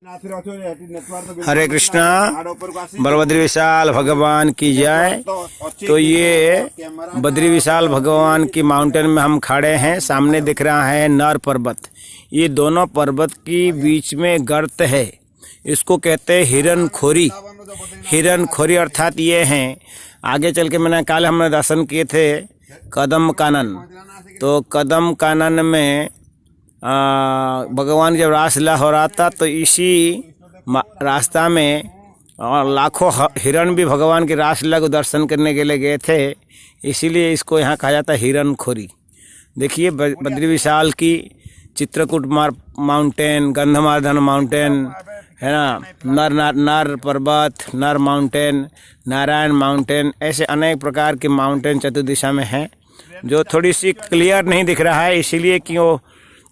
हरे कृष्णा, बलभद्र विशाल भगवान की जय। तो ये बद्री विशाल भगवान की माउंटेन में हम खड़े हैं। सामने दिख रहा है नर पर्वत। ये दोनों पर्वत की बीच में गर्त है, इसको कहते हैं हिरन खोरी। हिरन खोरी अर्थात ये हैं, आगे चल के मैंने कल हमने दर्शन किए थे कदम कानन। तो कदम कानन में भगवान जब रासलीला हो रहा था तो इसी रास्ता में लाखों हिरण भी भगवान की रासलीला को दर्शन करने के लिए गए थे, इसीलिए इसको यहाँ कहा जाता है हिरन खोरी। देखिए बद्री विशाल की चित्रकूट माउंटेन, गंधमार्दन माउंटेन है ना, नर पर्वत, नर माउंटेन, नारायण माउंटेन, ऐसे अनेक प्रकार के माउंटेन चतुर्दिशा में हैं। जो थोड़ी सी क्लियर नहीं दिख रहा है इसीलिए कि वो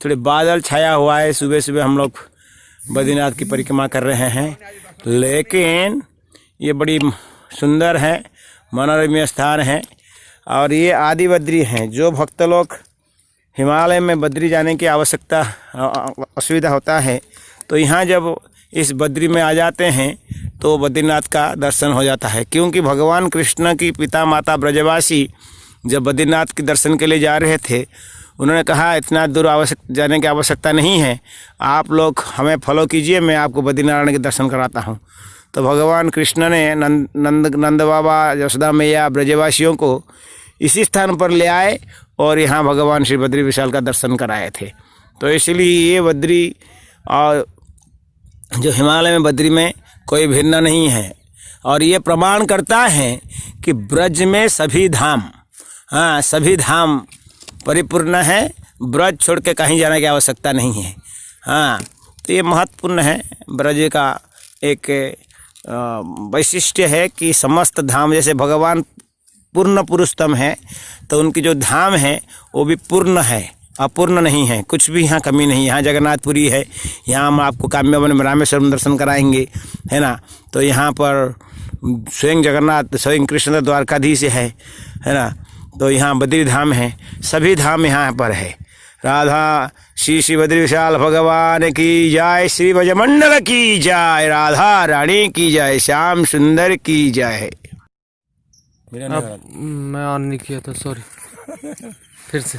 थोड़े बादल छाया हुआ है। सुबह सुबह हम लोग बद्रीनाथ की परिक्रमा कर रहे हैं, लेकिन ये बड़ी सुंदर है, मनोरम्य स्थान है। और ये आदि बद्री हैं। जो भक्त लोग हिमालय में बद्री जाने की आवश्यकता असुविधा होता है तो यहाँ जब इस बद्री में आ जाते हैं तो बद्रीनाथ का दर्शन हो जाता है। क्योंकि भगवान कृष्ण की पिता माता ब्रजवासी जब बद्रीनाथ के दर्शन के लिए जा रहे थे, उन्होंने कहा इतना दूर जाने की आवश्यकता नहीं है, आप लोग हमें फॉलो कीजिए, मैं आपको बद्रीनारायण के दर्शन कराता हूँ। तो भगवान कृष्ण ने नंद बाबा, यशोदा मैया, ब्रजवासियों को इसी स्थान पर ले आए और यहाँ भगवान श्री बद्री विशाल का दर्शन कराए थे। तो इसलिए ये बद्री और जो हिमालय में बद्री में कोई भिन्न नहीं है। और ये प्रमाण करता है कि ब्रज में सभी धाम, हाँ सभी धाम परिपूर्ण है, ब्रज छोड़ के कहीं जाने की आवश्यकता नहीं है। हाँ, तो ये महत्वपूर्ण है। ब्रज का एक वैशिष्ट्य है कि समस्त धाम, जैसे भगवान पूर्ण पुरुषोत्तम है तो उनकी जो धाम है वो भी पूर्ण है, अपूर्ण नहीं है, कुछ भी यहाँ कमी नहीं। यहाँ जगन्नाथपुरी है, यहाँ हम आपको काम्यवन में रामेश्वरम दर्शन कराएंगे, है ना। तो यहाँ पर स्वयं जगन्नाथ, स्वयं कृष्ण द्वारकाधीश है ना। तो यहाँ बद्री धाम है, सभी धाम यहाँ पर है। राधा श्री बद्री विशाल भगवान की जय, श्री ब्रजमंडल की जय, राधा रानी की जय, श्याम सुंदर की जय। मैं ऑन नहीं किया था, सॉरी। फिर से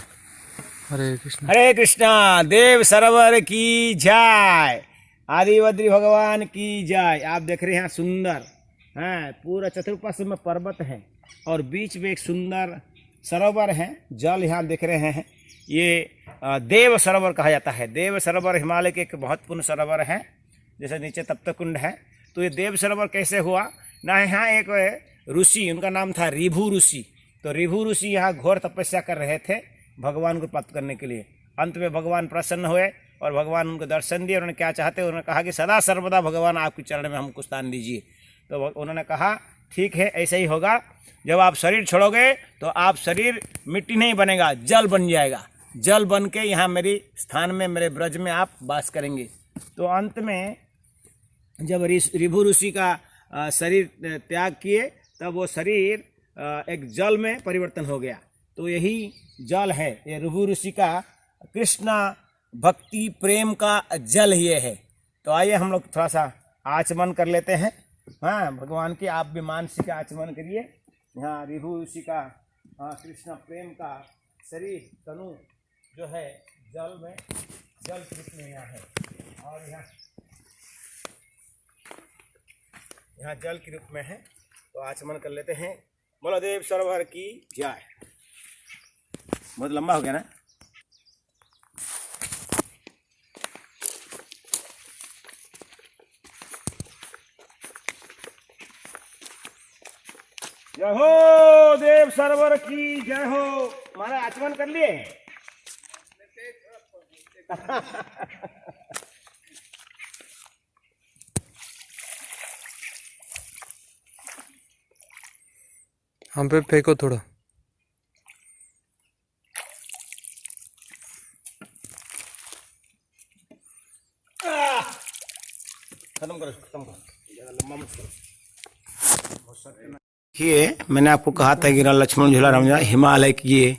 हरे कृष्णा। हरे कृष्णा, देव सरोवर की जय, आदि बद्री भगवान की जय। आप देख रहे हैं सुंदर है, पूरा चतुर्पार्श्व में पर्वत है और बीच में एक सुंदर सरोवर है, जल यहाँ देख रहे हैं। ये देव सरोवर कहा जाता है। देव सरोवर हिमालय के एक महत्वपूर्ण सरोवर है, जैसे नीचे तप्तकुंड है। तो ये देव सरोवर कैसे हुआ ना, यहाँ एक ऋषि, उनका नाम था ऋभु ऋषि। तो ऋभु ऋषि यहाँ घोर तपस्या कर रहे थे भगवान को प्राप्त करने के लिए। अंत में भगवान प्रसन्न हुए और भगवान उनको दर्शन दिए। उन्होंने क्या चाहते, उन्होंने कहा कि सदा सर्वदा भगवान आपके चरण में हमको स्थान दीजिए। तो उन्होंने कहा ठीक है, ऐसे ही होगा। जब आप शरीर छोड़ोगे तो आप शरीर मिट्टी नहीं बनेगा, जल बन जाएगा। जल बन के यहाँ मेरे स्थान में, मेरे ब्रज में आप वास करेंगे। तो अंत में जब ऋभु ऋषि का शरीर त्याग किए तब वो शरीर एक जल में परिवर्तन हो गया। तो यही जल है, ये ऋभु ऋषि का कृष्ण भक्ति प्रेम का जल ये है। तो आइए हम लोग थोड़ा सा आचमन कर लेते हैं। हाँ, भगवान की आप भी मानसिक आचमन करिए। यहाँ ऋभु ऋषि का कृष्ण प्रेम का शरीर तनु जो है जल में, जल के रूप में यहाँ है। और यहाँ जल के रूप में है। तो आचमन कर लेते हैं। बोलो देव सरोवर की जय। बहुत लंबा हो गया ना। जय हो देव सरोवर की जय हो। हमारा आचमन कर लिए। हम पे फेंको थोड़ा। खत्म करो, खत्म करो, ज़्यादा लंबा मत करो। देखिए, मैंने आपको कहा था कि लक्ष्मण झूला राम हिमालय की ये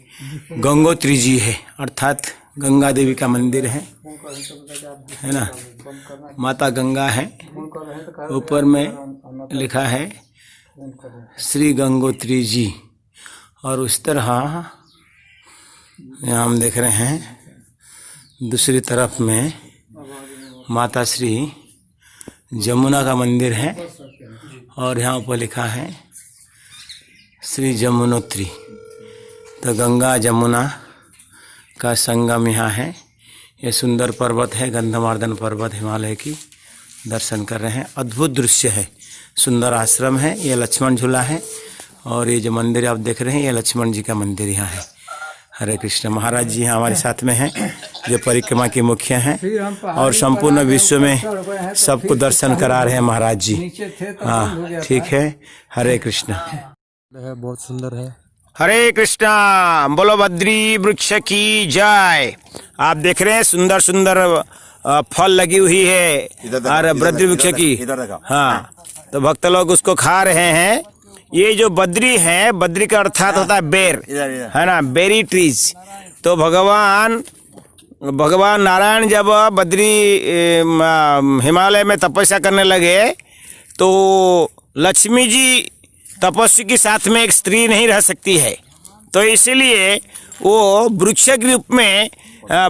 गंगोत्री जी है, अर्थात गंगा देवी का मंदिर है ना। माता गंगा है, ऊपर में लिखा है श्री गंगोत्री जी। और उस तरह यहाँ हम देख रहे हैं दूसरी तरफ में माता श्री जमुना का मंदिर है और यहाँ ऊपर लिखा है श्री जमुनोत्री। तो गंगा जमुना का संगम यहाँ है। ये सुंदर पर्वत है, गंधमार्दन पर्वत हिमालय की दर्शन कर रहे हैं। अद्भुत दृश्य है, सुंदर आश्रम है। ये लक्ष्मण झूला है और ये जो मंदिर आप देख रहे हैं ये लक्ष्मण जी का मंदिर यहाँ है। हरे कृष्ण। महाराज जी यहाँ हमारे साथ में हैं, जो परिक्रमा के मुख्य हैं और संपूर्ण विश्व में सबको दर्शन करा रहे हैं महाराज जी। हाँ ठीक है। हरे कृष्ण। बहुत सुंदर है। हरे कृष्णा। बोलो बद्री वृक्ष की जय। आप देख रहे हैं सुंदर सुंदर फल लगी हुई है और बद्री वृक्ष की। हाँ, तो भक्त लोग उसको खा रहे हैं। ये जो बद्री है, बद्री का अर्थात होता है बेर, है ना, बेरी ट्रीज। तो भगवान नारायण जब बद्री हिमालय में तपस्या करने लगे तो लक्ष्मी जी तपस्वी के साथ में एक स्त्री नहीं रह सकती है, तो इसलिए वो वृक्ष के रूप में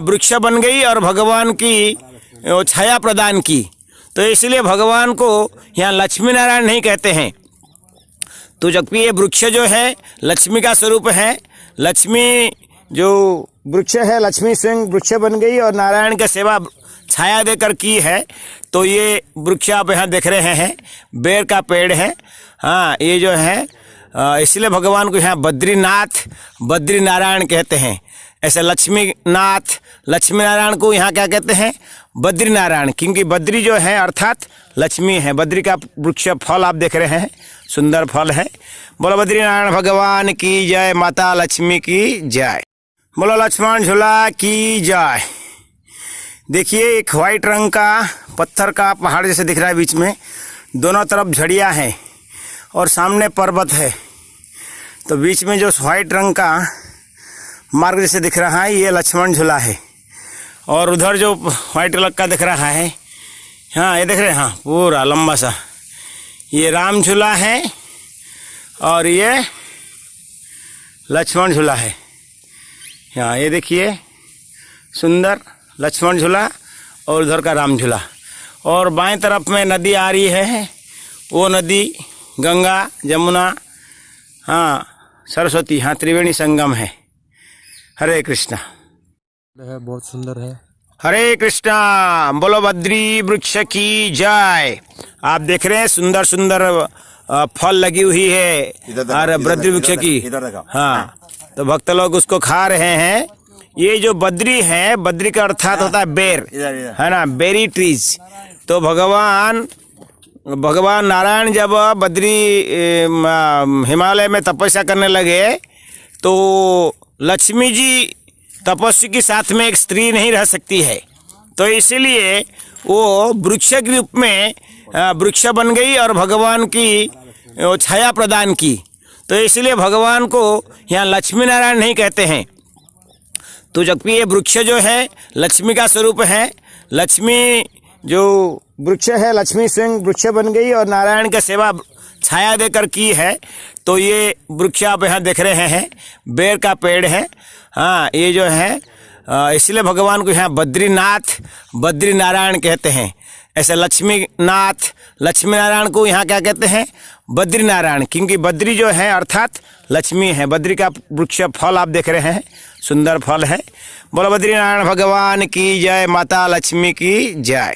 वृक्ष बन गई और भगवान की छाया प्रदान की। तो इसलिए भगवान को यहाँ लक्ष्मी नारायण नहीं कहते हैं। तो जबकि ये वृक्ष जो है लक्ष्मी का स्वरूप है, लक्ष्मी जो वृक्ष है, लक्ष्मी स्वयं वृक्ष बन गई और नारायण की सेवा छाया देकर की है। तो ये वृक्ष आप यहाँ देख रहे हैं, बेर का पेड़ है। हाँ, ये जो है इसलिए भगवान को यहाँ बद्रीनाथ, बद्री नारायण कहते हैं। ऐसे लक्ष्मीनाथ, लक्ष्मी नारायण को यहाँ क्या कहते हैं? बद्री नारायण, क्योंकि बद्री जो है अर्थात लक्ष्मी है। बद्री का वृक्ष फल आप देख रहे हैं, सुंदर फल है। बोलो बद्री नारायण भगवान की जय, माता लक्ष्मी की जय। बोलो लक्ष्मण झूला की जय। देखिए एक वाइट रंग का पत्थर का पहाड़ जैसे दिख रहा है, बीच में दोनों तरफ झड़ियाँ हैं और सामने पर्वत है। तो बीच में जो वाइट रंग का मार्ग जैसे दिख रहा है ये लक्ष्मण झूला है। और उधर जो वाइट कलर का दिख रहा है, हाँ ये देख रहे हैं, हाँ पूरा लंबा सा, ये राम झूला है और ये लक्ष्मण झूला है। हाँ ये देखिए सुंदर लक्ष्मण झूला और उधर का राम झूला। और बाएं तरफ में नदी आ रही है, वो नदी गंगा जमुना, हाँ सरस्वती, हाँ त्रिवेणी संगम है। हरे कृष्णा। बहुत सुंदर है। हरे कृष्णा। बोलो बद्री वृक्ष की जय। आप देख रहे हैं सुंदर सुंदर फल लगी हुई है और बद्री वृक्ष की। हाँ, तो भक्त लोग उसको खा रहे हैं। ये जो बद्री है, बद्री का अर्थात होता है बेर, है ना, बेरी ट्रीज। तो भगवान नारायण जब बद्री हिमालय में तपस्या करने लगे तो लक्ष्मी जी तपस्वी के साथ में एक स्त्री नहीं रह सकती है, तो इसलिए वो वृक्ष के रूप में वृक्ष बन गई और भगवान की छाया प्रदान की। तो इसलिए भगवान को यहाँ लक्ष्मी नारायण नहीं कहते हैं। तो जबकि ये वृक्ष जो है लक्ष्मी का स्वरूप है, लक्ष्मी जो वृक्ष है, लक्ष्मी स्वयं वृक्ष बन गई और नारायण की सेवा छाया देकर की है। तो ये वृक्ष आप यहाँ देख रहे हैं, बेर का पेड़ है। हाँ, ये जो है इसलिए भगवान को यहाँ बद्रीनाथ, बद्री नारायण कहते हैं। ऐसे लक्ष्मीनाथ, लक्ष्मी नारायण को यहाँ क्या कहते हैं? बद्री नारायण, क्योंकि बद्री जो है अर्थात लक्ष्मी है। बद्री का वृक्ष फल आप देख रहे हैं, सुंदर फल है। बोलो बद्री नारायण भगवान की जय, माता लक्ष्मी की जय।